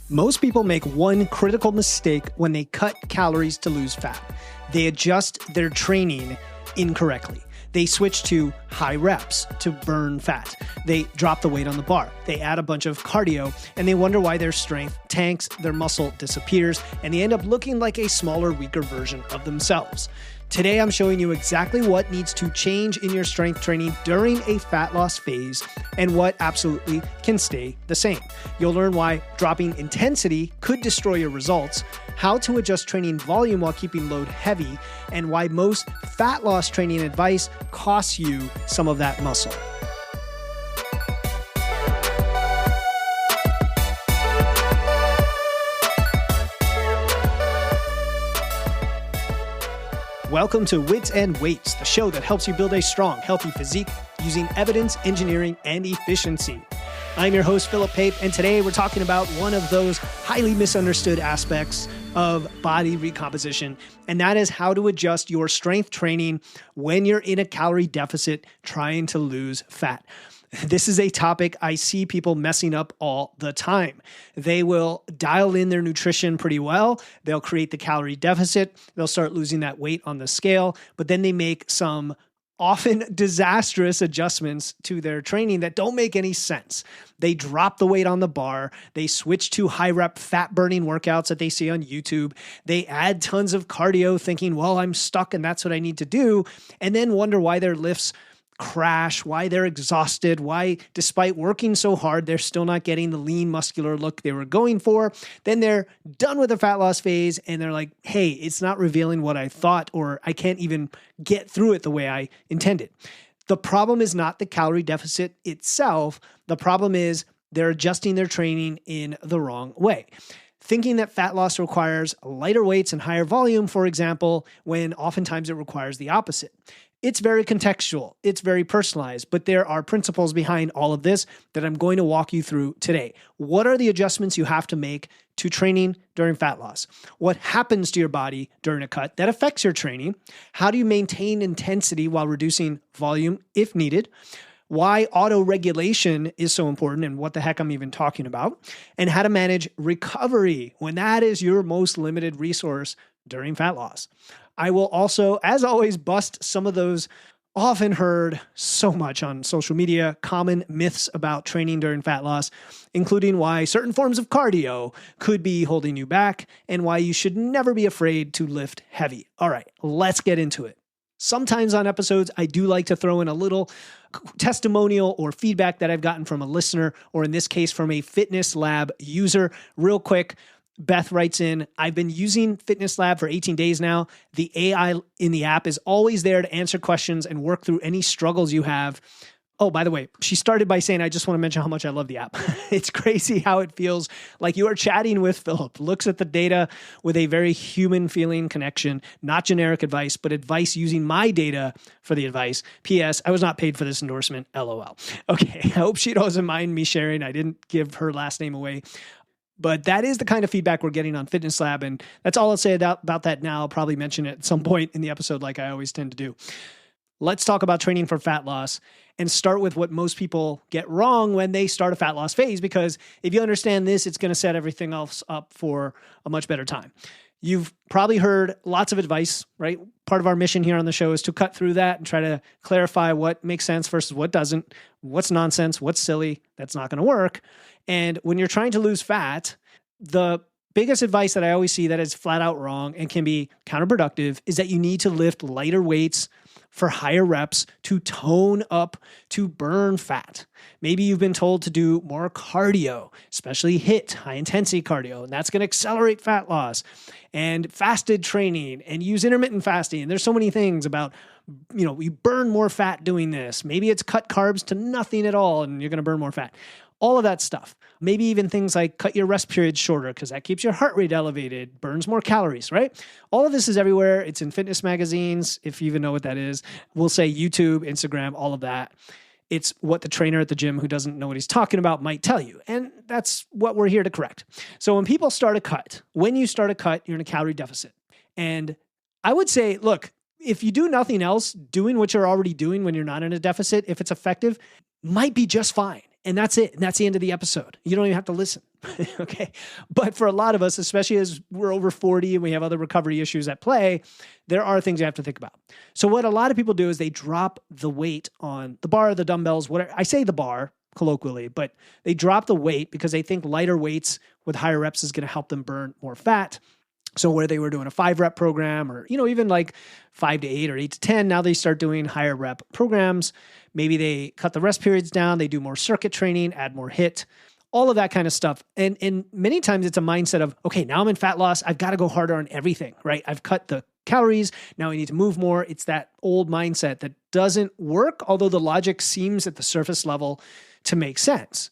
Most people make one critical mistake when they cut calories to lose fat. They adjust their training incorrectly. They switch to high reps to burn fat. They drop the weight on the bar. They add a bunch of cardio, and they wonder why their strength tanks, their muscle disappears, and they end up looking like a smaller, weaker version of themselves. Today, I'm showing you exactly what needs to change in your strength training during a fat loss phase and what absolutely can stay the same. You'll learn why dropping intensity could destroy your results, how to adjust training volume while keeping load heavy, and why most fat loss training advice costs you some of that muscle. Welcome to Wits and Weights, the show that helps you build a strong, healthy physique using evidence, engineering, and efficiency. I'm your host, Philip Pape, and today we're talking about one of those highly misunderstood aspects of body recomposition, and that is how to adjust your strength training when you're in a calorie deficit trying to lose fat. This is a topic I see people messing up all the time. They will dial in their nutrition pretty well. They'll create the calorie deficit. They'll start losing that weight on the scale, but then they make some often disastrous adjustments to their training that don't make any sense. They drop the weight on the bar. They switch to high rep fat burning workouts that they see on YouTube. They add tons of cardio thinking, well, I'm stuck and that's what I need to do. And then wonder why their lifts crash, why they're exhausted, why despite working so hard, they're still not getting the lean muscular look they were going for. Then they're done with the fat loss phase and they're like, hey, it's not revealing what I thought, or I can't even get through it the way I intended. The problem is not the calorie deficit itself. The problem is they're adjusting their training in the wrong way. Thinking that fat loss requires lighter weights and higher volume, for example, when oftentimes it requires the opposite. It's very contextual, it's very personalized, but there are principles behind all of this that I'm going to walk you through today. What are the adjustments you have to make to training during fat loss? What happens to your body during a cut that affects your training? How do you maintain intensity while reducing volume if needed? Why auto-regulation is so important and what the heck I'm even talking about, and how to manage recovery when that is your most limited resource during fat loss. I will also, as always, bust some of those often heard so much on social media, common myths about training during fat loss, including why certain forms of cardio could be holding you back and why you should never be afraid to lift heavy. All right, let's get into it. Sometimes on episodes, I do like to throw in a little testimonial or feedback that I've gotten from a listener, or in this case, from a Fitness Lab user. Real quick, Beth writes in, I've been using Fitness Lab for 18 days now. The AI in the app is always there to answer questions and work through any struggles you have. Oh, by the way, she started by saying, I just want to mention how much I love the app. It's crazy how it feels like you are chatting with Philip. Looks at the data with a very human feeling connection, not generic advice, but advice using my data for the advice. P.S. I was not paid for this endorsement. LOL. Okay, I hope she doesn't mind me sharing. I didn't give her last name away. But that is the kind of feedback we're getting on Fitness Lab, and that's all I'll say about that now. I'll probably mention it at some point in the episode like I always tend to do. Let's talk about training for fat loss and start with what most people get wrong when they start a fat loss phase, because if you understand this, it's going to set everything else up for a much better time. You've probably heard lots of advice, right? Part of our mission here on the show is to cut through that and try to clarify what makes sense versus what doesn't, what's nonsense, what's silly, that's not going to work. And when you're trying to lose fat, the biggest advice that I always see that is flat out wrong and can be counterproductive is that you need to lift lighter weights for higher reps to tone up, to burn fat. Maybe you've been told to do more cardio, especially HIIT, high intensity cardio, and that's going to accelerate fat loss, and fasted training, and use intermittent fasting. And there's so many things about, you burn more fat doing this. Maybe it's cut carbs to nothing at all and you're going to burn more fat. All of that stuff. Maybe even things like cut your rest periods shorter because that keeps your heart rate elevated, burns more calories, right? All of this is everywhere. It's in fitness magazines, if you even know what that is. We'll say YouTube, Instagram, all of that. It's what the trainer at the gym who doesn't know what he's talking about might tell you. And that's what we're here to correct. So when people start a cut, when you start a cut, you're in a calorie deficit. And I would say, look, if you do nothing else, doing what you're already doing when you're not in a deficit, if it's effective, might be just fine. And that's it. And that's the end of the episode. You don't even have to listen. Okay. But for a lot of us, especially as we're over 40 and we have other recovery issues at play, there are things you have to think about. So what a lot of people do is they drop the weight on the bar, the dumbbells, whatever. I say the bar colloquially, but they drop the weight because they think lighter weights with higher reps is going to help them burn more fat. So where they were doing a 5-rep program or, even like 5 to 8 or 8 to 10, now they start doing higher rep programs. Maybe they cut the rest periods down. They do more circuit training, add more HIIT, all of that kind of stuff. And many times it's a mindset of, okay, now I'm in fat loss. I've got to go harder on everything, right? I've cut the calories. Now I need to move more. It's that old mindset that doesn't work, although the logic seems at the surface level to make sense.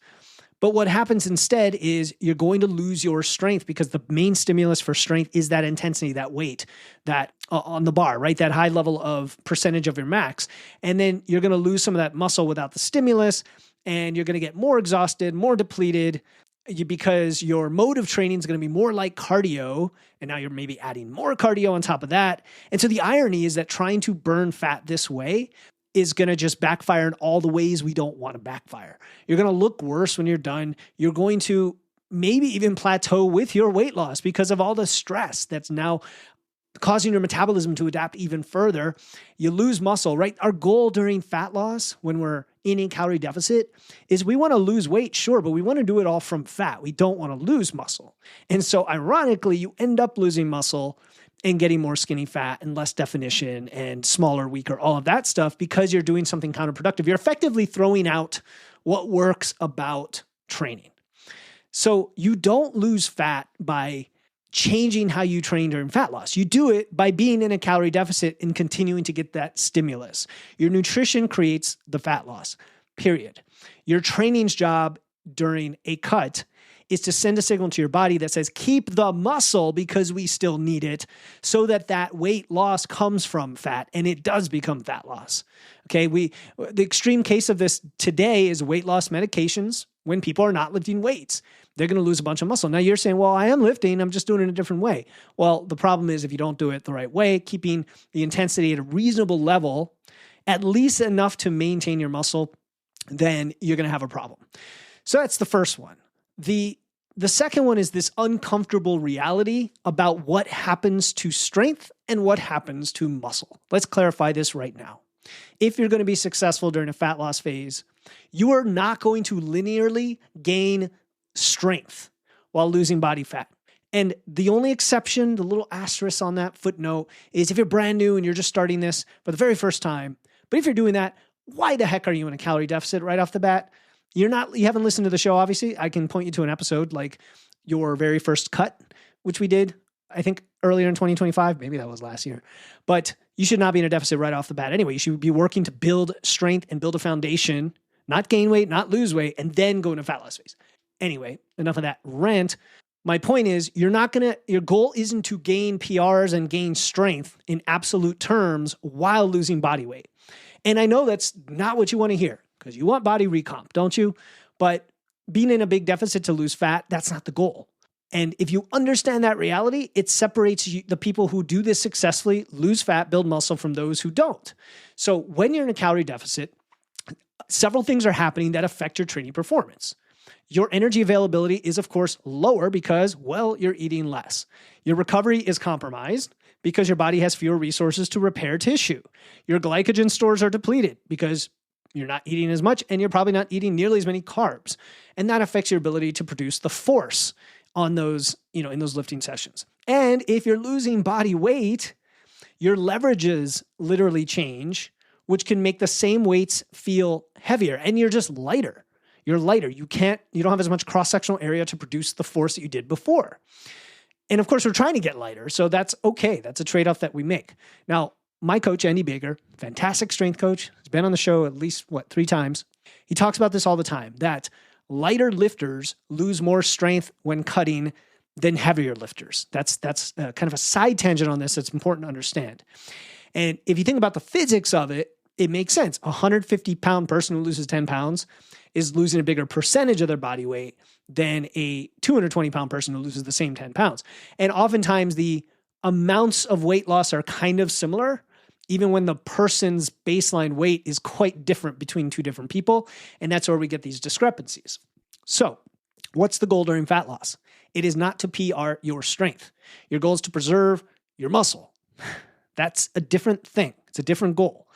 But what happens instead is you're going to lose your strength because the main stimulus for strength is that intensity, that weight, that on the bar, right? That high level of percentage of your max. And then you're going to lose some of that muscle without the stimulus, and you're going to get more exhausted, more depleted because your mode of training is going to be more like cardio. And now you're maybe adding more cardio on top of that. And so the irony is that trying to burn fat this way is going to just backfire in all the ways we don't want to backfire. You're going to look worse when you're done. You're going to maybe even plateau with your weight loss because of all the stress that's now causing your metabolism to adapt even further. You lose muscle, right? Our goal during fat loss when we're in a calorie deficit is we want to lose weight, sure, but we want to do it all from fat. We don't want to lose muscle. And so ironically, you end up losing muscle and getting more skinny fat and less definition and smaller, weaker, all of that stuff because you're doing something counterproductive. You're effectively throwing out what works about training. So you don't lose fat by changing how you train during fat loss. You do it by being in a calorie deficit and continuing to get that stimulus. Your nutrition creates the fat loss, period. Your training's job during a cut is to send a signal to your body that says, keep the muscle because we still need it so that that weight loss comes from fat and it does become fat loss. Okay. The extreme case of this today is weight loss medications when people are not lifting weights. They're going to lose a bunch of muscle. Now you're saying, well, I am lifting, I'm just doing it in a different way. Well, the problem is if you don't do it the right way, keeping the intensity at a reasonable level, at least enough to maintain your muscle, then you're going to have a problem. So that's the first one. The second one is this uncomfortable reality about what happens to strength and what happens to muscle. Let's clarify this right now. If you're going to be successful during a fat loss phase, you are not going to linearly gain strength while losing body fat. And the only exception, the little asterisk on that footnote, is if you're brand new and you're just starting this for the very first time. But if you're doing that, why the heck are you in a calorie deficit right off the bat? You haven't listened to the show, obviously. I can point you to an episode like your very first cut, which we did, I think, earlier in 2025. Maybe that was last year. But you should not be in a deficit right off the bat anyway. You should be working to build strength and build a foundation, not gain weight, not lose weight, and then go into fat loss phase. Anyway, enough of that rant. My point is, your goal isn't to gain PRs and gain strength in absolute terms while losing body weight. And I know that's not what you want to hear, because you want body recomp, don't you? But being in a big deficit to lose fat, that's not the goal. And if you understand that reality, it separates the people who do this successfully, lose fat, build muscle, from those who don't. So when you're in a calorie deficit, several things are happening that affect your training performance. Your energy availability is, of course, lower because, well, you're eating less. Your recovery is compromised because your body has fewer resources to repair tissue. Your glycogen stores are depleted because you're not eating as much and you're probably not eating nearly as many carbs. And that affects your ability to produce the force on those, in those lifting sessions. And if you're losing body weight, your leverages literally change, which can make the same weights feel heavier, and you're just lighter. You're lighter. You don't have as much cross-sectional area to produce the force that you did before. And of course, we're trying to get lighter. So that's okay. That's a trade-off that we make. Now, my coach, Andy Baker, fantastic strength coach, has been on the show at least, 3 times. He talks about this all the time, that lighter lifters lose more strength when cutting than heavier lifters. That's kind of a side tangent on this that's important to understand. And if you think about the physics of it, it makes sense. A 150-pound person who loses 10 pounds is losing a bigger percentage of their body weight than a 220-pound person who loses the same 10 pounds. And oftentimes the amounts of weight loss are kind of similar, even when the person's baseline weight is quite different between two different people. And that's where we get these discrepancies. So what's the goal during fat loss? It is not to PR your strength. Your goal is to preserve your muscle. That's a different thing. It's a different goal.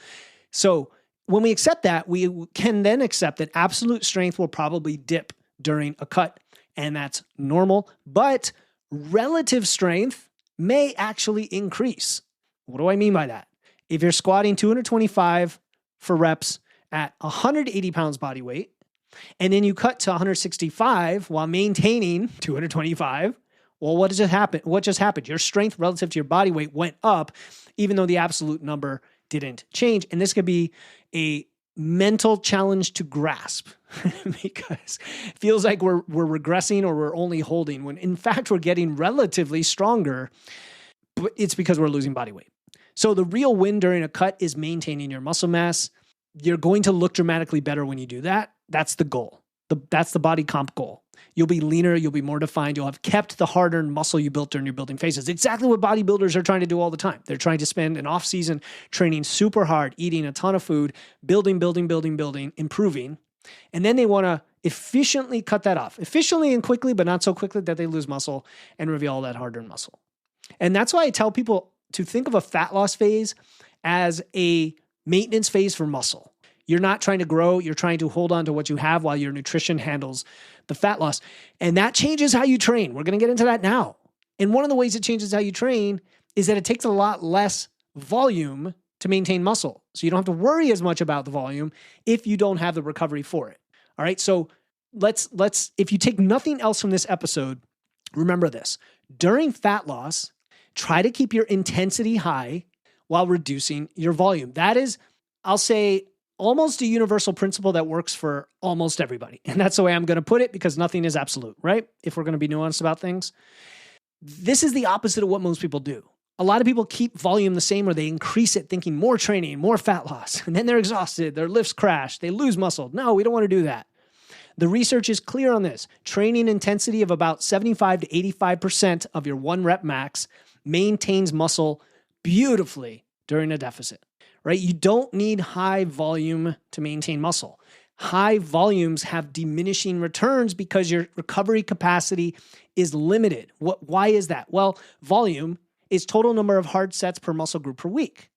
So when we accept that, we can then accept that absolute strength will probably dip during a cut, and that's normal, but relative strength may actually increase. What do I mean by that? If you're squatting 225 for reps at 180 pounds body weight, and then you cut to 165 while maintaining 225, well, what just happened? What just happened? Your strength relative to your body weight went up, even though the absolute number didn't change. And this could be a mental challenge to grasp because it feels like we're regressing or we're only holding when in fact we're getting relatively stronger, but it's because we're losing body weight. So the real win during a cut is maintaining your muscle mass. You're going to look dramatically better when you do that. That's the goal. That's the body comp goal. You'll be leaner, you'll be more defined, you'll have kept the hard-earned muscle you built during your building phases. Exactly what bodybuilders are trying to do all the time. They're trying to spend an off-season training super hard, eating a ton of food, building, improving, and then they want to efficiently cut that off. Efficiently and quickly, but not so quickly that they lose muscle and reveal all that hard-earned muscle. And that's why I tell people to think of a fat loss phase as a maintenance phase for muscle. You're not trying to grow. You're trying to hold on to what you have while your nutrition handles the fat loss. And that changes how you train. We're going to get into that now. And one of the ways it changes how you train is that it takes a lot less volume to maintain muscle. So you don't have to worry as much about the volume if you don't have the recovery for it. All right. So let's, if you take nothing else from this episode, remember this. During fat loss, try to keep your intensity high while reducing your volume. That is, I'll say, almost a universal principle that works for almost everybody. And that's the way I'm going to put it because nothing is absolute, right? If we're going to be nuanced about things. This is the opposite of what most people do. A lot of people keep volume the same or they increase it thinking more training, more fat loss. And then they're exhausted, their lifts crash, they lose muscle. No, we don't want to do that. The research is clear on this. Training intensity of about 75 to 85% of your 1 rep max maintains muscle beautifully during a deficit. Right? You don't need high volume to maintain muscle. High volumes have diminishing returns because your recovery capacity is limited. Why is that? Well, volume is total number of hard sets per muscle group per week.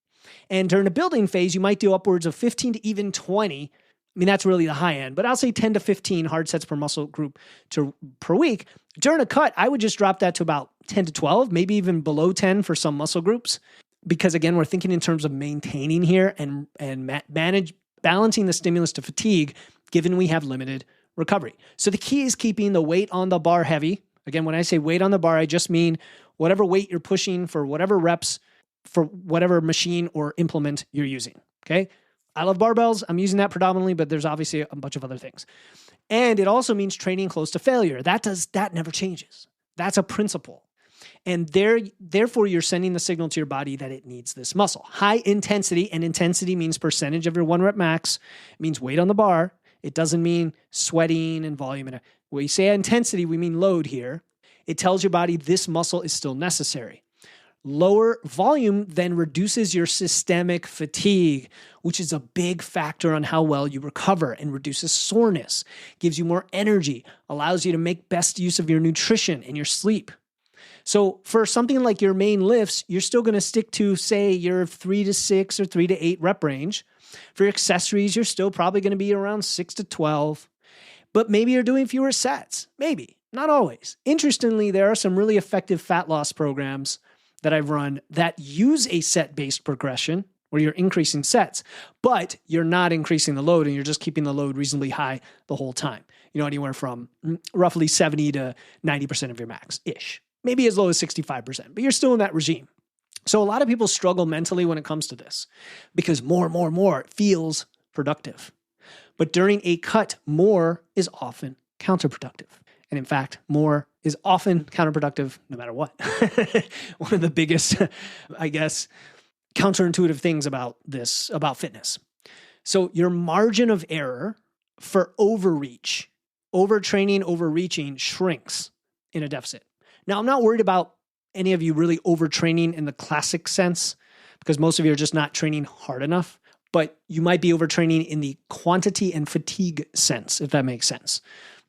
And during a building phase, you might do upwards of 15 to even 20. I mean, that's really the high end, but I'll say 10 to 15 hard sets per muscle group per week. During a cut, I would just drop that to about 10 to 12, maybe even below 10 for some muscle groups. Because again, we're thinking in terms of maintaining here and balancing the stimulus to fatigue, given we have limited recovery. So the key is keeping the weight on the bar heavy. Again, when I say weight on the bar, I just mean whatever weight you're pushing for whatever reps, for whatever machine or implement you're using. Okay. I love barbells. I'm using that predominantly, but there's obviously a bunch of other things. And it also means training close to failure. That never changes. That's a principle. And therefore, you're sending the signal to your body that it needs this muscle. High intensity, and intensity means percentage of your 1 rep max. It means weight on the bar. It doesn't mean sweating and volume. When we say intensity, we mean load here. It tells your body this muscle is still necessary. Lower volume then reduces your systemic fatigue, which is a big factor on how well you recover, and reduces soreness, gives you more energy, allows you to make best use of your nutrition and your sleep. So for something like your main lifts, you're still going to stick to, say, your 3 to 6 or 3 to 8 rep range. For your accessories, you're still probably going to be around 6 to 12. But maybe you're doing fewer sets. Maybe. Not always. Interestingly, there are some really effective fat loss programs that I've run that use a set-based progression where you're increasing sets, but you're not increasing the load and you're just keeping the load reasonably high the whole time. You know, anywhere from roughly 70 to 90% of your max-ish. Maybe as low as 65%, but you're still in that regime. So a lot of people struggle mentally when it comes to this because more feels productive. But during a cut, more is often counterproductive. And in fact, more is often counterproductive no matter what. One of the biggest, I guess, counterintuitive things about this, about fitness. So your margin of error for overreach, overtraining, overreaching shrinks in a deficit. Now, I'm not worried about any of you really overtraining in the classic sense, because most of you are just not training hard enough, but you might be overtraining in the quantity and fatigue sense, if that makes sense,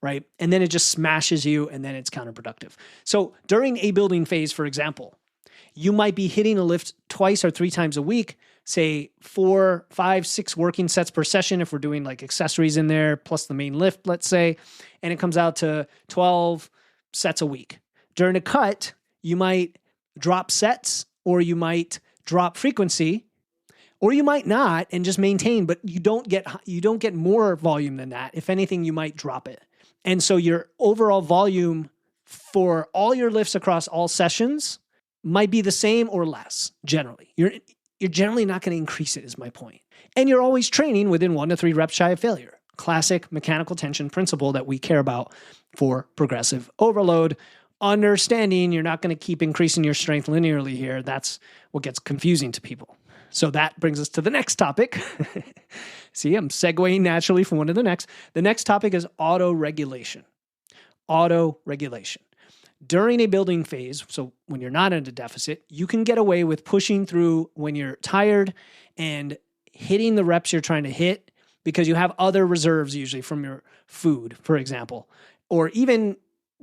right? And then it just smashes you and then it's counterproductive. So during a building phase, for example, you might be hitting a lift twice or 3 times a week, say 4, 5, 6 working sets per session if we're doing like accessories in there, plus the main lift, let's say, and it comes out to 12 sets a week. During a cut, you might drop sets, or you might drop frequency, or you might not and just maintain, but you don't get more volume than that. If anything, you might drop it. And so your overall volume for all your lifts across all sessions might be the same or less, generally. You're generally not going to increase it, is my point. And you're always training within 1 to 3 reps shy of failure. Classic mechanical tension principle that we care about for progressive overload. Understanding you're not going to keep increasing your strength linearly here. That's what gets confusing to people. So that brings us to the next topic. See, I'm segueing naturally from one to the next. The next topic is auto-regulation. Auto-regulation. During a building phase, so when you're not in a deficit, you can get away with pushing through when you're tired and hitting the reps you're trying to hit because you have other reserves usually from your food, for example. Or even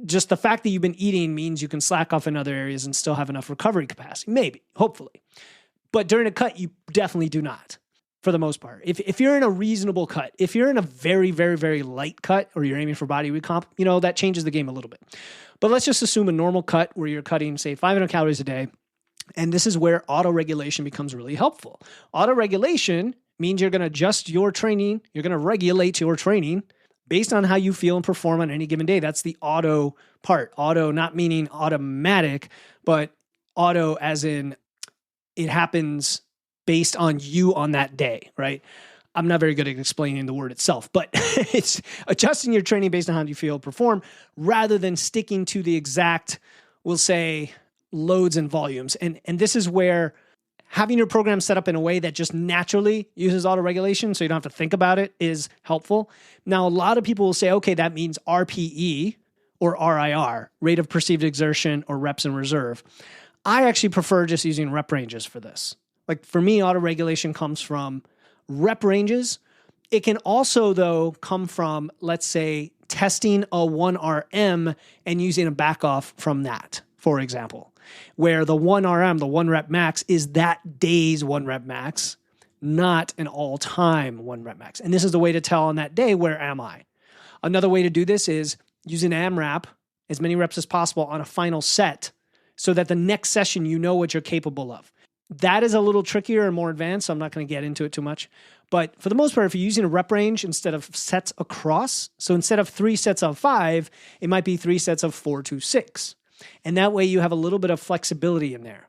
just the fact that you've been eating means you can slack off in other areas and still have enough recovery capacity. Maybe, hopefully. But during a cut, you definitely do not, for the most part. If you're in a reasonable cut, if you're in a very, very, very light cut or you're aiming for body recomp, that changes the game a little bit. But let's just assume a normal cut where you're cutting, say, 500 calories a day. And this is where auto-regulation becomes really helpful. Auto-regulation means you're going to adjust your training. You're going to regulate your training based on how you feel and perform on any given day. That's the auto part. Auto, not meaning automatic, but auto as in it happens based on you on that day, right? I'm not very good at explaining the word itself, but it's adjusting your training based on how you feel, perform, rather than sticking to the exact, we'll say, loads and volumes. And this is where having your program set up in a way that just naturally uses auto-regulation so you don't have to think about it is helpful. Now, a lot of people will say, okay, that means RPE or RIR, rate of perceived exertion or reps in reserve. I actually prefer just using rep ranges for this. Like for me, auto-regulation comes from rep ranges. It can also, though, come from, let's say, testing a 1RM and using a back off from that, for example, where the 1RM, the 1 rep max, is that day's 1 rep max, not an all-time 1 rep max. And this is the way to tell on that day, where am I? Another way to do this is use an AMRAP, as many reps as possible on a final set, so that the next session you know what you're capable of. That is a little trickier and more advanced, so I'm not going to get into it too much. But for the most part, if you're using a rep range instead of sets across, so instead of 3 sets of 5, it might be 3 sets of 4 to 6. And that way you have a little bit of flexibility in there.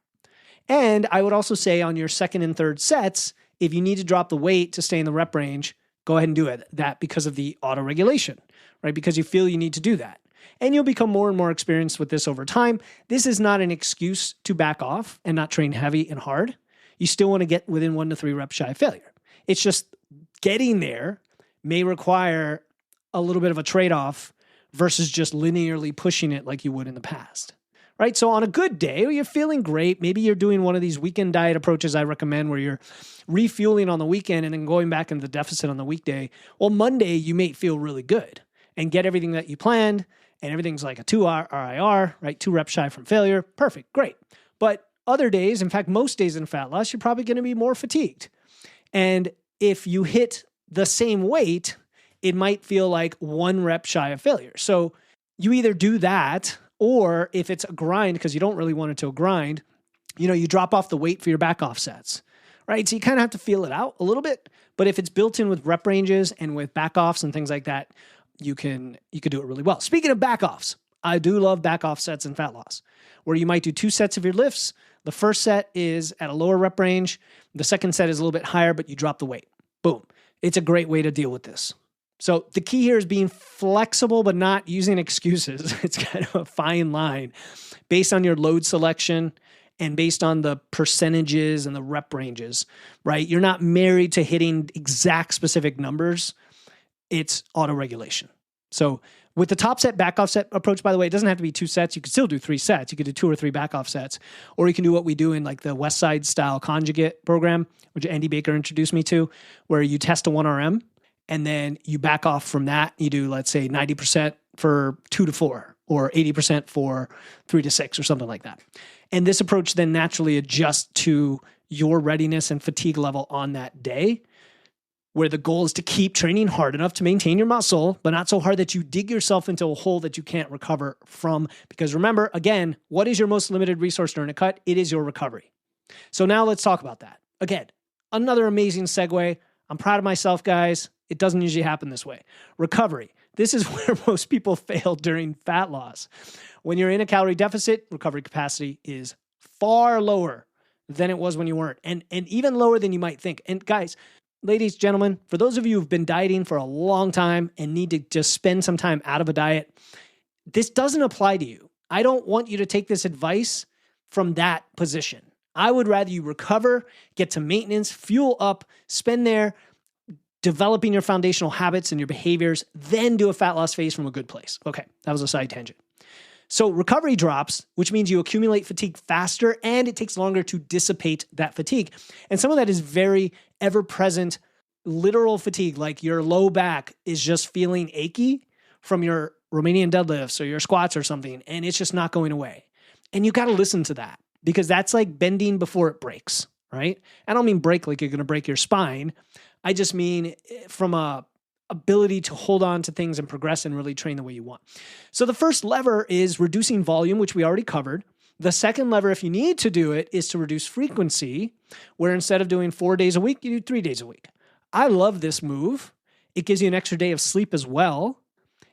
And I would also say on your second and third sets, if you need to drop the weight to stay in the rep range, go ahead and do it. That because of the auto-regulation, right? Because you feel you need to do that. And you'll become more and more experienced with this over time. This is not an excuse to back off and not train heavy and hard. You still want to get within 1 to 3 reps shy of failure. It's just getting there may require a little bit of a trade-off versus just linearly pushing it like you would in the past, right? So on a good day, you're feeling great. Maybe you're doing one of these weekend diet approaches I recommend where you're refueling on the weekend and then going back into the deficit on the weekday. Well, Monday, you may feel really good and get everything that you planned, and everything's like a 2 RIR, right? 2 reps shy from failure. Perfect, great. But other days, in fact, most days in fat loss, you're probably going to be more fatigued. And if you hit the same weight, it might feel like 1 rep shy of failure. So you either do that, or if it's a grind, because you don't really want it to grind, you drop off the weight for your back off sets, right? So you kind of have to feel it out a little bit. But if it's built in with rep ranges and with back offs and things like that, you could do it really well. Speaking of back offs, I do love back off sets in fat loss, where you might do 2 sets of your lifts. The first set is at a lower rep range. The second set is a little bit higher, but you drop the weight. Boom. It's a great way to deal with this. So the key here is being flexible, but not using excuses. It's kind of a fine line based on your load selection and based on the percentages and the rep ranges, right? You're not married to hitting exact specific numbers. It's auto-regulation. So With the top set, back off set approach, by the way, it doesn't have to be 2 sets. You could still do 3 sets. You could do 2 or 3 back off sets, or you can do what we do in like the West Side style conjugate program, which Andy Baker introduced me to, where you test a 1RM and then you back off from that. You do, let's say 90% for 2 to 4 or 80% for 3 to 6 or something like that. And this approach then naturally adjusts to your readiness and fatigue level on that day, where the goal is to keep training hard enough to maintain your muscle, but not so hard that you dig yourself into a hole that you can't recover from. Because remember, again, what is your most limited resource during a cut? It is your recovery. So now let's talk about that. Again, another amazing segue. I'm proud of myself, guys. It doesn't usually happen this way. Recovery. This is where most people fail during fat loss. When you're in a calorie deficit, recovery capacity is far lower than it was when you weren't, and even lower than you might think. And guys, ladies, gentlemen, for those of you who've been dieting for a long time and need to just spend some time out of a diet, this doesn't apply to you. I don't want you to take this advice from that position. I would rather you recover, get to maintenance, fuel up, spend there developing your foundational habits and your behaviors, then do a fat loss phase from a good place. Okay, that was a side tangent. So recovery drops, which means you accumulate fatigue faster and it takes longer to dissipate that fatigue. And some of that is very ever-present literal fatigue, like your low back is just feeling achy from your Romanian deadlifts or your squats or something, and it's just not going away. And you got to listen to that because that's like bending before it breaks, right? I don't mean break like you're going to break your spine. I just mean from a ability to hold on to things and progress and really train the way you want. So the first lever is reducing volume, which we already covered. The second lever, if you need to do it, is to reduce frequency, where instead of doing 4 days a week, you do 3 days a week. I love this move. It gives you an extra day of sleep as well.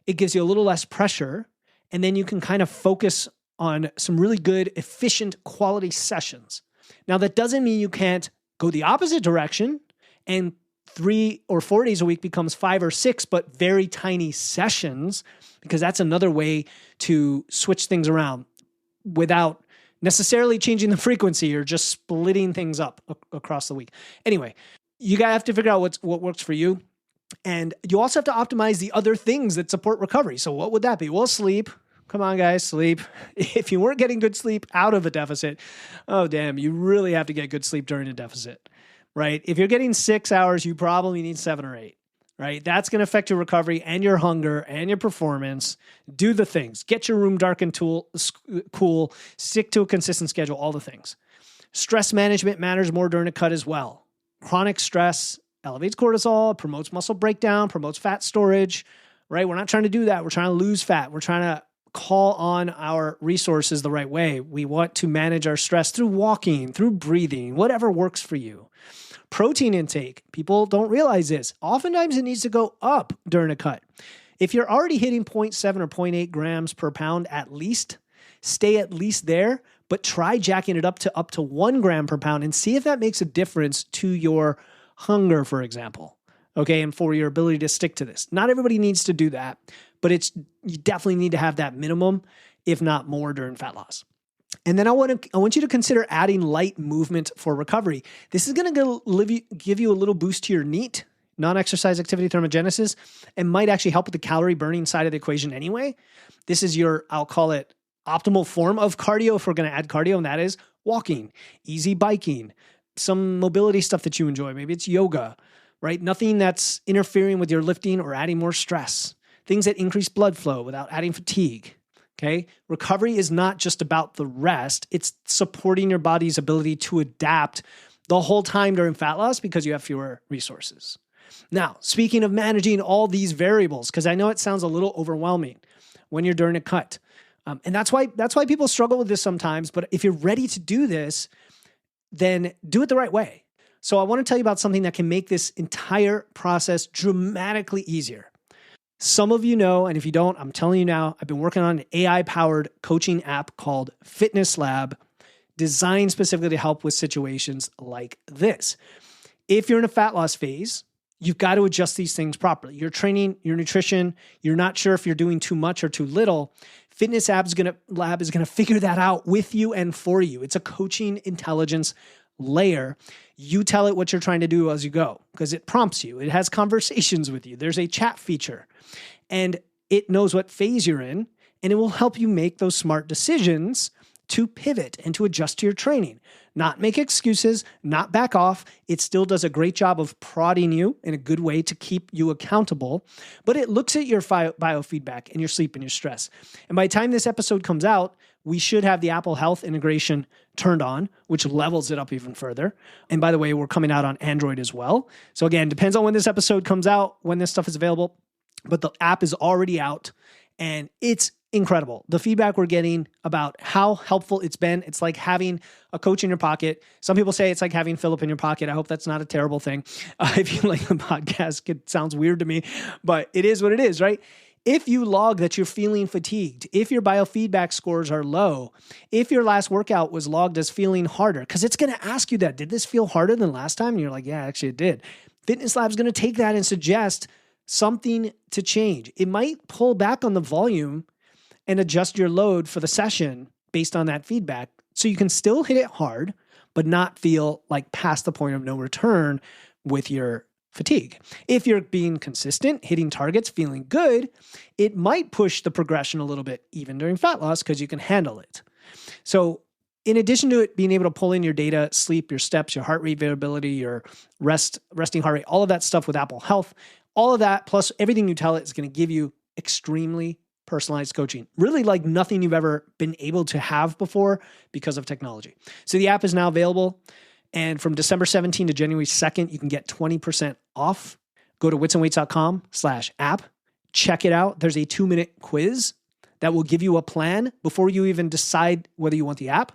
It gives you a little less pressure, and then you can kind of focus on some really good, efficient, quality sessions. Now, that doesn't mean you can't go the opposite direction and 3 or 4 days a week becomes 5 or 6, but very tiny sessions, because that's another way to switch things around without necessarily changing the frequency or just splitting things up across the week. Anyway, you gotta have to figure out what works for you. And you also have to optimize the other things that support recovery. So what would that be? Well, sleep. Come on, guys, sleep. If you weren't getting good sleep out of a deficit, oh, damn, you really have to get good sleep during a deficit. Right? If you're getting 6 hours, you probably need 7 or 8, right? That's going to affect your recovery and your hunger and your performance. Do the things. Get your room dark and cool. Stick to a consistent schedule, all the things. Stress management matters more during a cut as well. Chronic stress elevates cortisol, promotes muscle breakdown, promotes fat storage, right? We're not trying to do that. We're trying to lose fat. We're trying to call on our resources the right way. We want to manage our stress through walking, through breathing, whatever works for you. Protein intake. People don't realize this. Oftentimes it needs to go up during a cut. If you're already hitting 0.7 or 0.8 grams per pound at least, stay at least there, but try jacking it up to 1 gram per pound and see if that makes a difference to your hunger, for example. Okay, and for your ability to stick to this. Not everybody needs to do that, but you definitely need to have that minimum, if not more, during fat loss. And then I want you to consider adding light movement for recovery. This is going to give you a little boost to your NEAT, non-exercise activity thermogenesis, and might actually help with the calorie burning side of the equation anyway. This is your, I'll call it, optimal form of cardio if we're going to add cardio, and that is walking, easy biking, some mobility stuff that you enjoy. Maybe it's yoga, right? Nothing that's interfering with your lifting or adding more stress. Things that increase blood flow without adding fatigue. Okay. Recovery is not just about the rest. It's supporting your body's ability to adapt the whole time during fat loss because you have fewer resources. Now, speaking of managing all these variables, because I know it sounds a little overwhelming when you're during a cut. And that's why people struggle with this sometimes. But if you're ready to do this, then do it the right way. So I want to tell you about something that can make this entire process dramatically easier. Some of you know, and if you don't, I'm telling you now, I've been working on an AI-powered coaching app called Fitness Lab, designed specifically to help with situations like this. If you're in a fat loss phase, you've got to adjust these things properly. Your training, your nutrition, you're not sure if you're doing too much or too little. Fitness Lab is going to figure that out with you and for you. It's a coaching intelligence layer. You tell it what you're trying to do as you go because it prompts you. It has conversations with you. There's a chat feature. And It knows what phase you're in, and it will help you make those smart decisions to pivot and to adjust to your training. Not make excuses, not back off. It still does a great job of prodding you in a good way to keep you accountable, but it looks at your biofeedback and your sleep and your stress. And by the time this episode comes out, we should have the Apple Health integration turned on, which levels it up even further. And by the way, we're coming out on Android as well. So again, depends on when this episode comes out, when this stuff is available, but the app is already out and it's incredible. The feedback we're getting about how helpful it's been. It's like having a coach in your pocket. Some people say it's like having Philip in your pocket. I hope that's not a terrible thing. If you like the podcast, it sounds weird to me, but it is what it is, right? If you log that you're feeling fatigued, if your biofeedback scores are low, if your last workout was logged as feeling harder, because it's going to ask you that, did this feel harder than last time? And you're like, yeah, actually it did. Fitness Lab's going to take that and suggest something to change. It might pull back on the volume and adjust your load for the session based on that feedback. So you can still hit it hard, but not feel like past the point of no return with your fatigue. If you're being consistent, hitting targets, feeling good, it might push the progression a little bit, even during fat loss, because you can handle it. So in addition to it being able to pull in your data, sleep, your steps, your heart rate variability, your resting heart rate, all of that stuff with Apple Health, all of that, plus everything you tell it is going to give you extremely personalized coaching, really like nothing you've ever been able to have before because of technology. So the app is now available. And from December 17 to January 2nd, you can get 20% off. Go to witsandweights.com/app. Check it out. There's a 2-minute quiz that will give you a plan before you even decide whether you want the app.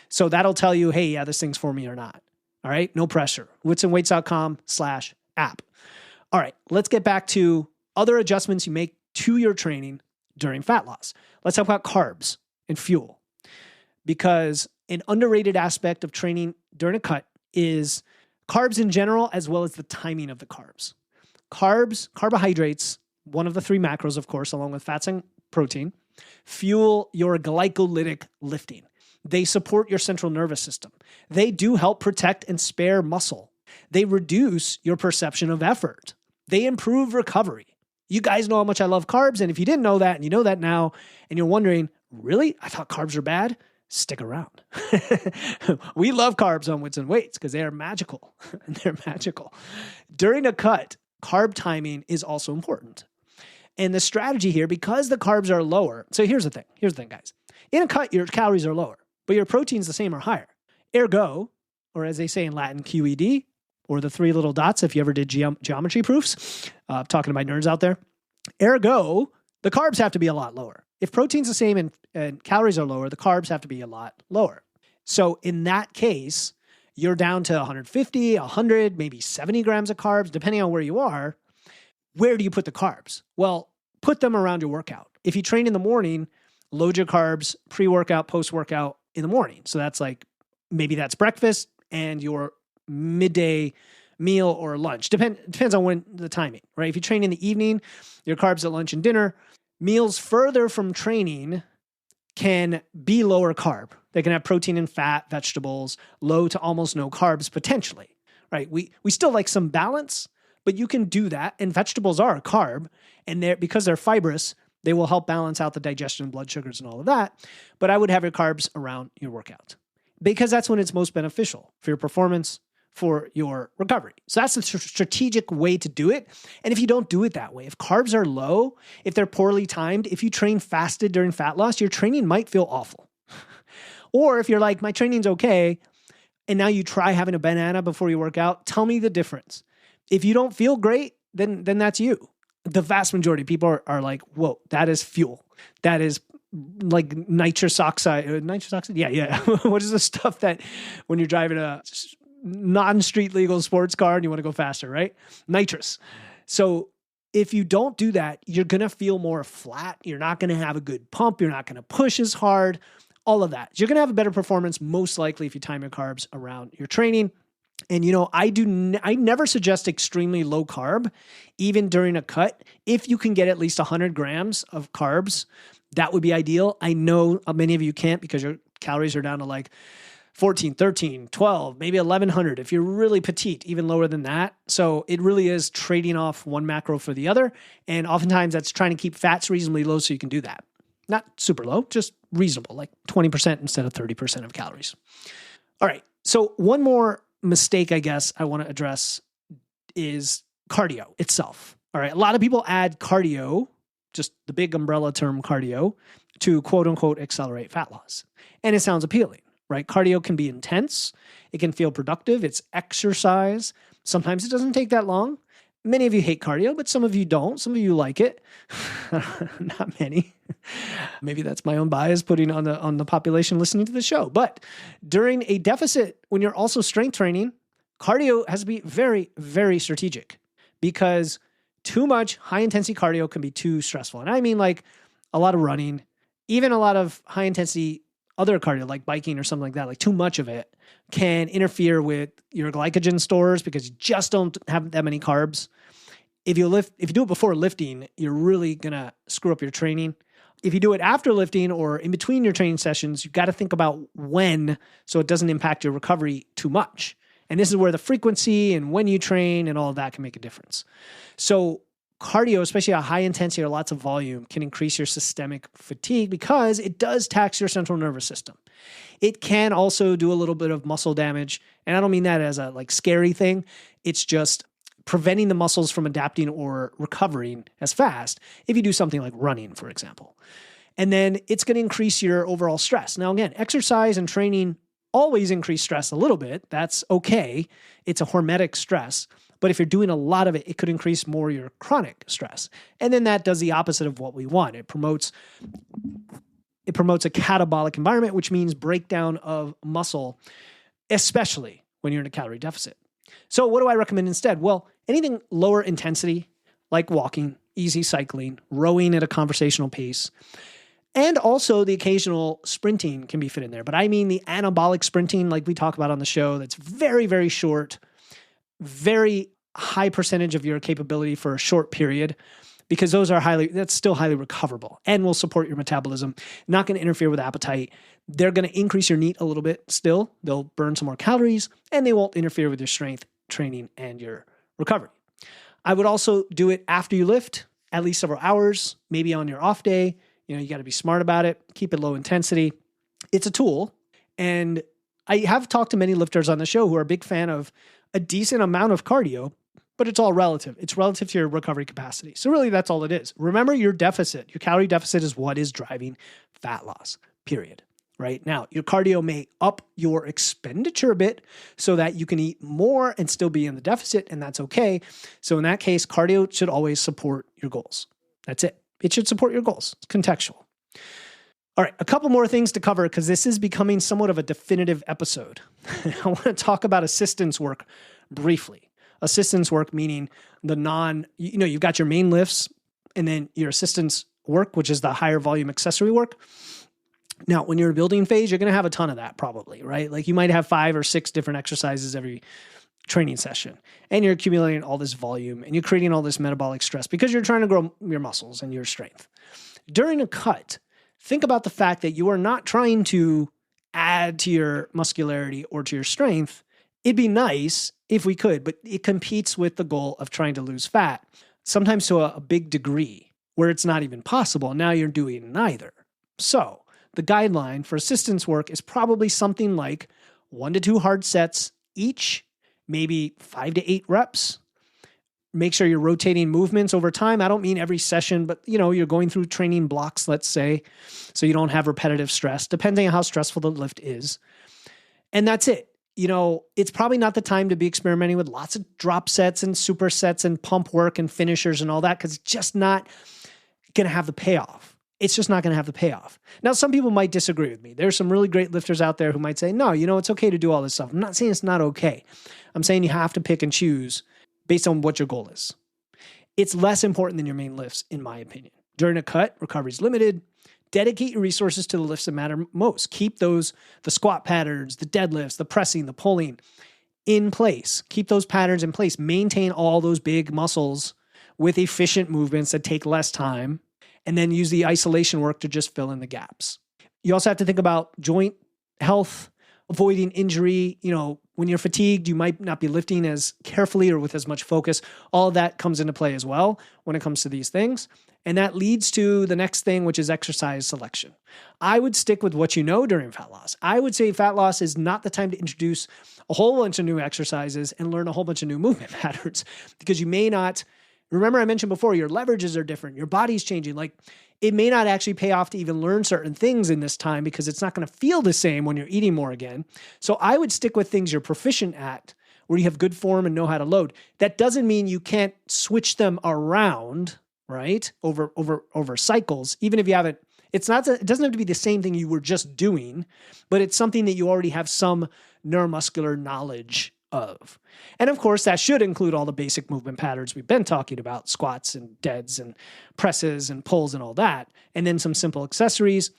So that'll tell you, hey, yeah, this thing's for me or not. All right. No pressure. witsandweights.com/app. All right. Let's get back to other adjustments you make to your training during fat loss. Let's talk about carbs and fuel, because an underrated aspect of training during a cut is carbs in general, as well as the timing of the carbs. Carbs, carbohydrates, one of the 3 macros, of course, along with fats and protein, fuel your glycolytic lifting. They support your central nervous system. They do help protect and spare muscle. They reduce your perception of effort. They improve recovery. You guys know how much I love carbs, and if you didn't know that, and you know that now, and you're wondering, really? I thought carbs are bad? Stick around. We love carbs on Wits and Weights because they are magical. They're magical. During a cut, carb timing is also important. And the strategy here, because the carbs are lower, so here's the thing. Here's the thing, guys. In a cut, your calories are lower, but your protein's the same or higher. Ergo, or as they say in Latin, QED, or the 3 little dots if you ever did geometry proofs, talking to my nerds out there. Ergo, the carbs have to be a lot lower. If protein's the same and calories are lower, the carbs have to be a lot lower. So in that case, you're down to 150, 100, maybe 70 grams of carbs, depending on where you are. Where do you put the carbs? Well, put them around your workout. If you train in the morning, load your carbs pre-workout, post-workout in the morning. So that's like, maybe that's breakfast and your midday meal or lunch. Depends on when the timing, right? If you train in the evening, your carbs at lunch and dinner. Meals further from training can be lower carb. They can have protein and fat, vegetables, low to almost no carbs potentially, right? We still like some balance, but you can do that. And vegetables are a carb, and because they're fibrous, they will help balance out the digestion, blood sugars, and all of that. But I would have your carbs around your workout because that's when it's most beneficial for your performance, for your recovery. So that's the strategic way to do it. And if you don't do it that way, if carbs are low, if they're poorly timed, if you train fasted during fat loss, your training might feel awful. Or if you're like, my training's okay, and now you try having a banana before you work out, tell me the difference. If you don't feel great, then that's you. The vast majority of people are like, whoa, that is fuel. That is like nitrous oxide. Yeah. What is the stuff that when you're driving a non-street legal sports car and you want to go faster, right? Nitrous. So if you don't do that, you're going to feel more flat. You're not going to have a good pump. You're not going to push as hard, all of that. You're going to have a better performance, most likely, if you time your carbs around your training. And, I never suggest extremely low carb, even during a cut. If you can get at least 100 grams of carbs, that would be ideal. I know many of you can't because your calories are down to like 14, 13, 12, maybe 1100. If you're really petite, even lower than that. So it really is trading off one macro for the other. And oftentimes that's trying to keep fats reasonably low so you can do that. Not super low, just reasonable, like 20% instead of 30% of calories. All right. So one more mistake, I guess, I want to address is cardio itself. All right. A lot of people add cardio, just the big umbrella term cardio, to quote unquote accelerate fat loss. And it sounds appealing, right? Cardio can be intense. It can feel productive. It's exercise. Sometimes it doesn't take that long. Many of you hate cardio, but some of you don't. Some of you like it. Not many. Maybe that's my own bias putting on the population listening to the show. But during a deficit, when you're also strength training, cardio has to be very, very strategic because too much high intensity cardio can be too stressful. And I mean like a lot of running, even a lot of high intensity other cardio like biking or something like that, like too much of it can interfere with your glycogen stores because you just don't have that many carbs. If you do it before lifting, you're really going to screw up your training. If you do it after lifting or in between your training sessions, you've got to think about when so it doesn't impact your recovery too much. And this is where the frequency and when you train and all of that can make a difference. So cardio, especially a high intensity or lots of volume, can increase your systemic fatigue because it does tax your central nervous system. It can also do a little bit of muscle damage. And I don't mean that as a like scary thing. It's just preventing the muscles from adapting or recovering as fast if you do something like running, for example. And then it's going to increase your overall stress. Now, again, exercise and training always increase stress a little bit. That's okay. It's a hormetic stress. But if you're doing a lot of it, it could increase more your chronic stress. And then that does the opposite of what we want. It promotes a catabolic environment, which means breakdown of muscle, especially when you're in a calorie deficit. So what do I recommend instead? Well, anything lower intensity, like walking, easy cycling, rowing at a conversational pace, and also the occasional sprinting can be fit in there. But I mean the anabolic sprinting like we talk about on the show that's very, very short, very high percentage of your capability for a short period, because that's still highly recoverable and will support your metabolism, not going to interfere with appetite. They're going to increase your NEAT a little bit still. They'll burn some more calories and they won't interfere with your strength training and your recovery. I would also do it after you lift, at least several hours, maybe on your off day. You got to be smart about it. Keep it low intensity. It's a tool. And I have talked to many lifters on the show who are a big fan of a decent amount of cardio, but it's all relative. It's relative to your recovery capacity. So really that's all it is. Remember your deficit. Your calorie deficit is what is driving fat loss, period. Right? Now, your cardio may up your expenditure a bit so that you can eat more and still be in the deficit, and that's okay. So in that case, cardio should always support your goals. That's it. It should support your goals. It's contextual. All right, a couple more things to cover because this is becoming somewhat of a definitive episode. I want to talk about assistance work briefly. Assistance work meaning you've got your main lifts and then your assistance work, which is the higher volume accessory work. Now, when you're in building phase, you're going to have a ton of that probably, right? Like you might have 5 or 6 different exercises every training session, and you're accumulating all this volume and you're creating all this metabolic stress because you're trying to grow your muscles and your strength. During a cut, think about the fact that you are not trying to add to your muscularity or to your strength. It'd be nice if we could, but it competes with the goal of trying to lose fat, sometimes to a big degree where it's not even possible. Now you're doing neither. So the guideline for assistance work is probably something like 1 to 2 hard sets each, maybe 5 to 8 reps. Make sure you're rotating movements over time. I don't mean every session, but you're going through training blocks, let's say, so you don't have repetitive stress, depending on how stressful the lift is. And that's it. It's probably not the time to be experimenting with lots of drop sets and supersets and pump work and finishers and all that, because it's just not going to have the payoff. It's just not going to have the payoff. Now, some people might disagree with me. There's some really great lifters out there who might say, no, it's okay to do all this stuff. I'm not saying it's not okay. I'm saying you have to pick and choose based on what your goal is. It's less important than your main lifts, in my opinion. During a cut, recovery is limited. Dedicate your resources to the lifts that matter most. Keep the squat patterns, the deadlifts, the pressing, the pulling in place. Keep those patterns in place. Maintain all those big muscles with efficient movements that take less time, and then use the isolation work to just fill in the gaps. You also have to think about joint health, avoiding injury. When you're fatigued, you might not be lifting as carefully or with as much focus. All of that comes into play as well when it comes to these things. And that leads to the next thing, which is exercise selection. I would stick with what you know during fat loss. I would say fat loss is not the time to introduce a whole bunch of new exercises and learn a whole bunch of new movement patterns, because you may not, remember I mentioned before, your leverages are different, your body's changing. Like, it may not actually pay off to even learn certain things in this time because it's not going to feel the same when you're eating more again. So I would stick with things you're proficient at, where you have good form and know how to load. That doesn't mean you can't switch them around, right? Over cycles, even if you haven't, it doesn't have to be the same thing you were just doing, but it's something that you already have some neuromuscular knowledge of. And of course, that should include all the basic movement patterns we've been talking about, squats and deads and presses and pulls and all that. And then some simple accessories.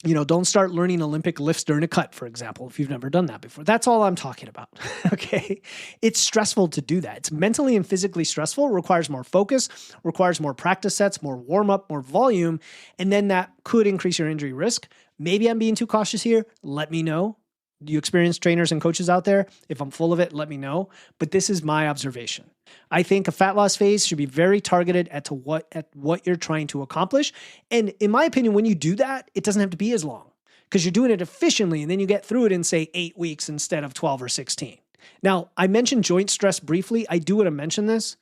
Don't start learning Olympic lifts during a cut, for example, if you've never done that before. That's all I'm talking about, okay? It's stressful to do that. It's mentally and physically stressful, requires more focus, requires more practice sets, more warm-up, more volume, and then that could increase your injury risk. Maybe I'm being too cautious here. Let me know. Do you experience trainers and coaches out there? If I'm full of it, let me know. But this is my observation. I think a fat loss phase should be very targeted at what you're trying to accomplish. And in my opinion, when you do that, it doesn't have to be as long because you're doing it efficiently, and then you get through it in, say, 8 weeks instead of 12 or 16. Now, I mentioned joint stress briefly. I do want to mention this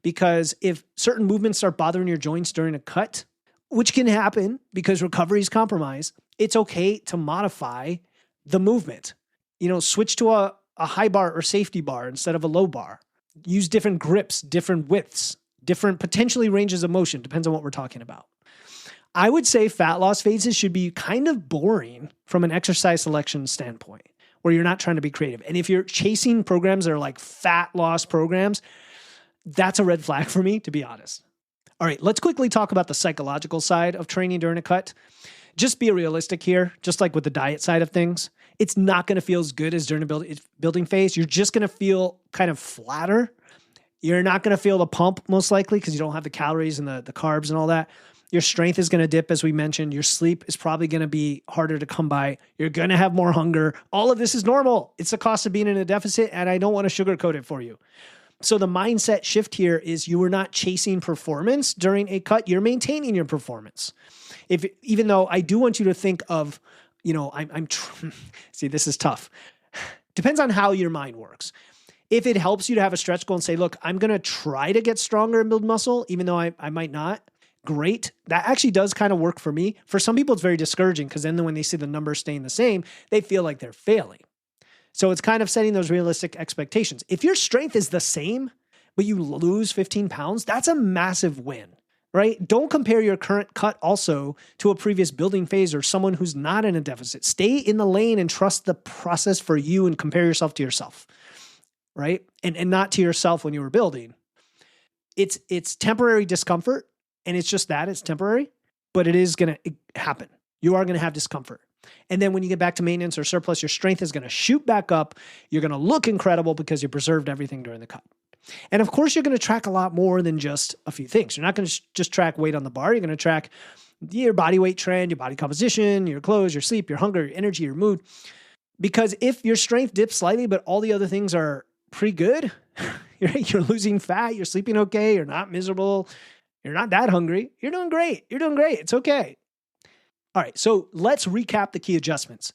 because if certain movements start bothering your joints during a cut, which can happen because recovery is compromised, it's okay to modify the movement. Switch to a high bar or safety bar instead of a low bar. Use different grips, different widths, different potentially ranges of motion, depends on what we're talking about. I would say fat loss phases should be kind of boring from an exercise selection standpoint, where you're not trying to be creative. And if you're chasing programs that are like fat loss programs, that's a red flag for me, to be honest. All right, let's quickly talk about the psychological side of training during a cut. Just be realistic here, just like with the diet side of things. It's not going to feel as good as during a building phase. You're just going to feel kind of flatter. You're not going to feel the pump, most likely, because you don't have the calories and the carbs and all that. Your strength is going to dip, as we mentioned. Your sleep is probably going to be harder to come by. You're going to have more hunger. All of this is normal. It's the cost of being in a deficit, and I don't want to sugarcoat it for you. So the mindset shift here is you are not chasing performance during a cut. You're maintaining your performance. Even though I do want you to think of, see, this is tough. Depends on how your mind works. If it helps you to have a stretch goal and say, look, I'm going to try to get stronger and build muscle, even though I might not, great. That actually does kind of work for me. For some people, it's very discouraging because then when they see the numbers staying the same, they feel like they're failing. So it's kind of setting those realistic expectations. If your strength is the same, but you lose 15 pounds, that's a massive win, right? Don't compare your current cut also to a previous building phase or someone who's not in a deficit. Stay in the lane and trust the process for you and compare yourself to yourself, right? And not to yourself when you were building. It's temporary discomfort, and it's just that, it's temporary, but it is going to happen. You are going to have discomfort. And then when you get back to maintenance or surplus, your strength is going to shoot back up. You're going to look incredible because you preserved everything during the cut. And of course, you're going to track a lot more than just a few things. You're not going to just track weight on the bar. You're going to track your body weight trend, your body composition, your clothes, your sleep, your hunger, your energy, your mood. Because if your strength dips slightly, but all the other things are pretty good, you're losing fat, you're sleeping okay, you're not miserable, you're not that hungry, you're doing great. You're doing great. It's okay. All right, so let's recap the key adjustments.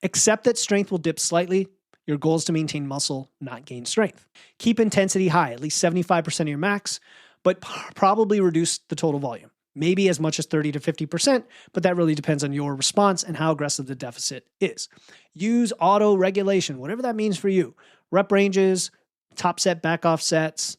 Accept that strength will dip slightly. Your goal is to maintain muscle, not gain strength. Keep intensity high, at least 75% of your max, but probably reduce the total volume. Maybe as much as 30 to 50%, but that really depends on your response and how aggressive the deficit is. Use auto regulation, whatever that means for you. Rep ranges, top set, back off sets.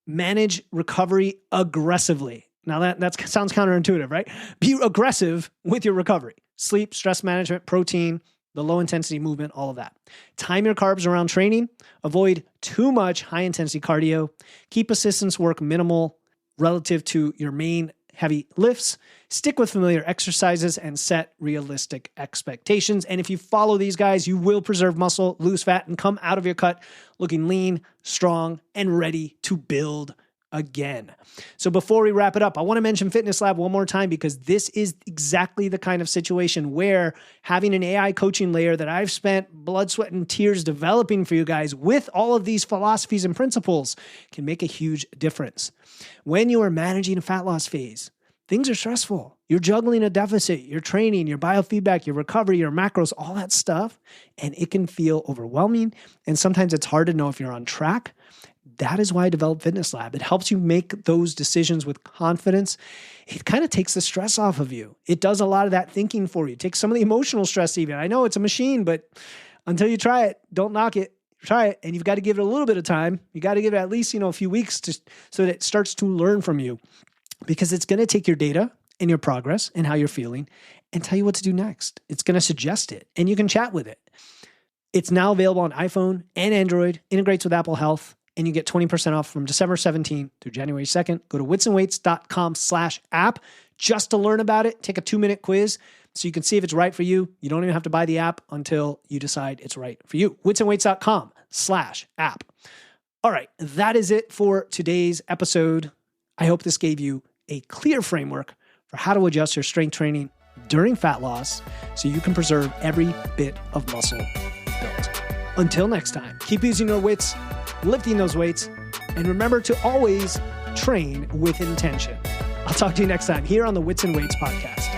Manage recovery aggressively. Now that sounds counterintuitive, right? Be aggressive with your recovery. Sleep, stress management, protein, the low intensity movement, all of that. Time your carbs around training. Avoid too much high intensity cardio. Keep assistance work minimal relative to your main heavy lifts. Stick with familiar exercises and set realistic expectations. And if you follow these guys, you will preserve muscle, lose fat, and come out of your cut looking lean, strong, and ready to build again. So before we wrap it up, I want to mention Fitness Lab one more time because this is exactly the kind of situation where having an AI coaching layer that I've spent blood, sweat, and tears developing for you guys with all of these philosophies and principles can make a huge difference. When you are managing a fat loss phase, things are stressful. You're juggling a deficit, your training, your biofeedback, your recovery, your macros, all that stuff, and it can feel overwhelming. And sometimes it's hard to know if you're on track. That is why I developed Fitness Lab. It helps you make those decisions with confidence. It kind of takes the stress off of you. It does a lot of that thinking for you. It takes some of the emotional stress even. I know it's a machine, but until you try it, don't knock it. Try it, and you've got to give it a little bit of time. You got to give it at least, a few weeks so that it starts to learn from you, because it's going to take your data and your progress and how you're feeling and tell you what to do next. It's going to suggest it, and you can chat with it. It's now available on iPhone and Android, integrates with Apple Health, and you get 20% off from December 17th through January 2nd. Go to witsandweights.com/app just to learn about it. Take a 2-minute quiz so you can see if it's right for you. You don't even have to buy the app until you decide it's right for you. witsandweights.com/app. All right, that is it for today's episode. I hope this gave you a clear framework for how to adjust your strength training during fat loss so you can preserve every bit of muscle built. Until next time, keep using your wits, lifting those weights, and remember to always train with intention. I'll talk to you next time here on the Wits and Weights podcast.